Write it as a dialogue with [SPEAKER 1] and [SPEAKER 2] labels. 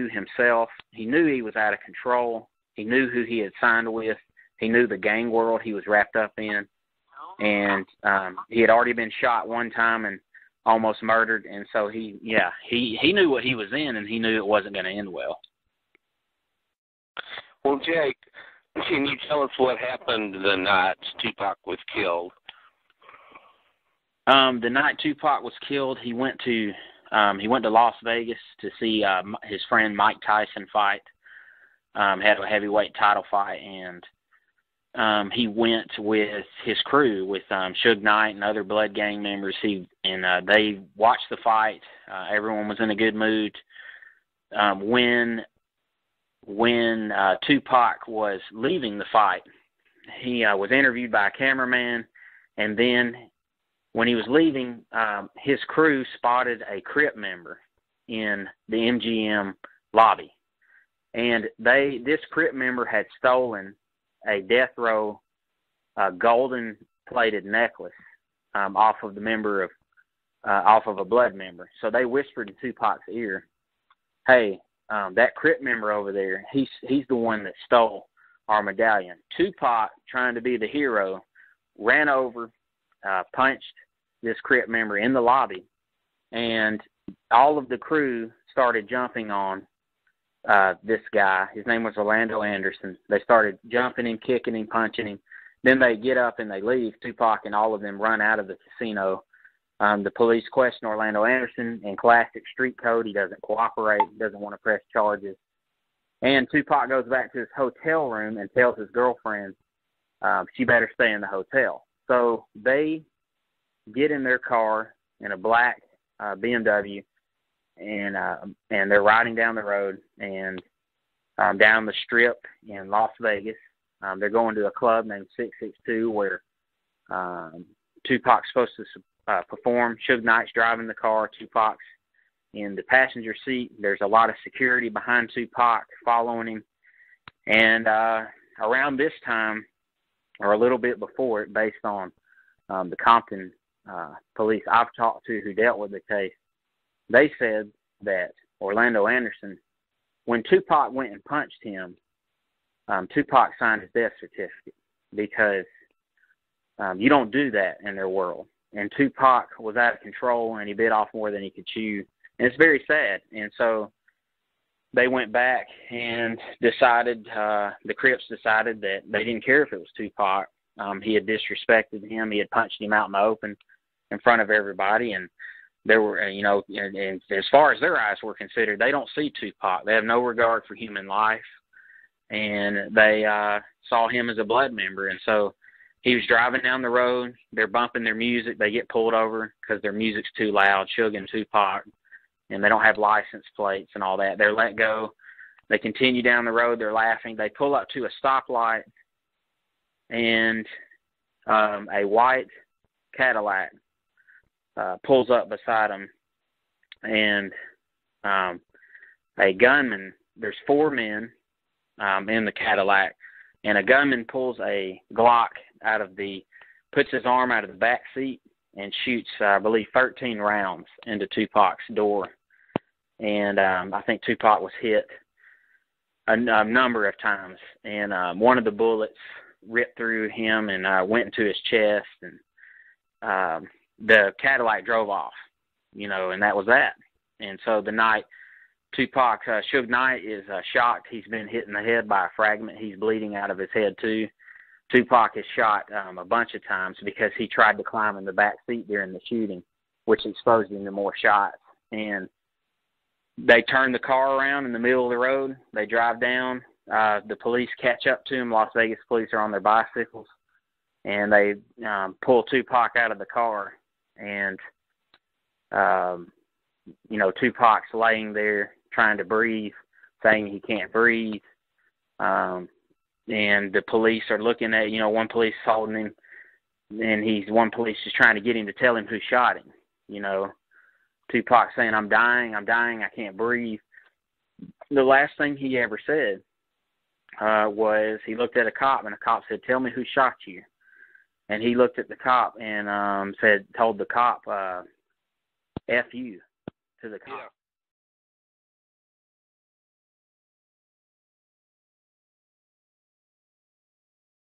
[SPEAKER 1] himself. He knew he was out of control. He knew who he had signed with. He knew the gang world he was wrapped up in. And he had already been shot one time and almost murdered. And so he knew what he was in, and he knew it wasn't going to end well.
[SPEAKER 2] Well, Jake, can you tell us what happened the night Tupac was killed?
[SPEAKER 1] The night Tupac was killed, he went to Las Vegas to see his friend Mike Tyson fight. Had a heavyweight title fight, and he went with his crew, with Suge Knight and other Blood Gang members. They watched the fight. Everyone was in a good mood. When Tupac was leaving the fight, he was interviewed by a cameraman, and then when he was leaving, his crew spotted a Crip member in the MGM lobby. And this Crip member had stolen a death row golden-plated necklace off of a Blood member. So they whispered in Tupac's ear, "Hey, that Crip member over there, he's the one that stole our medallion." Tupac, trying to be the hero, ran over, punched this Crip member in the lobby, and all of the crew started jumping on this guy. His name was Orlando Anderson. They started jumping him, kicking him, punching him. Then they get up and they leave. Tupac and all of them run out of the casino. The police question Orlando Anderson. In classic street code, he doesn't cooperate, doesn't want to press charges. And Tupac goes back to his hotel room and tells his girlfriend she better stay in the hotel. So they get in their car in a black BMW, and they're riding down the road and down the strip in Las Vegas. They're going to a club named 662 where Tupac's supposed to perform. Suge Knight's driving the car. Tupac's in the passenger seat. There's a lot of security behind Tupac following him. And around this time, or a little bit before it, based on the Compton police I've talked to who dealt with the case, they said that Orlando Anderson, when Tupac went and punched him, Tupac signed his death certificate, because you don't do that in their world. And Tupac was out of control, and he bit off more than he could chew. And it's very sad. And so they went back and decided, the Crips decided that they didn't care if it was Tupac. He had disrespected him. He had punched him out in the open in front of everybody. And there were, and as far as their eyes were considered, they don't see Tupac. They have no regard for human life. And they saw him as a Blood member. And so he was driving down the road. They're bumping their music. They get pulled over because their music's too loud, Suge and Tupac, and they don't have license plates and all that. They're let go. They continue down the road. They're laughing. They pull up to a stoplight, and a white Cadillac pulls up beside them, and a gunman, there's 4 men in the Cadillac, and a gunman pulls a Glock puts his arm out of the back seat and shoots, I believe, 13 rounds into Tupac's door. And I think Tupac was hit a number of times. And one of the bullets ripped through him and went into his chest. And the Cadillac drove off, and that was that. And so the night Tupac, Suge Knight is shocked. He's been hit in the head by a fragment. He's bleeding out of his head, too. Tupac is shot a bunch of times because he tried to climb in the back seat during the shooting, which exposed him to more shots. And they turn the car around in the middle of the road. They drive down. The police catch up to him. Las Vegas police are on their bicycles. And they pull Tupac out of the car. And, Tupac's laying there trying to breathe, saying he can't breathe. And the police are looking at, one police holding him, and one police is trying to get him to tell him who shot him. Tupac saying, I'm dying, I can't breathe. The last thing he ever said was he looked at a cop, and a cop said, tell me who shot you. And he looked at the cop and told the cop, F you, to the cop.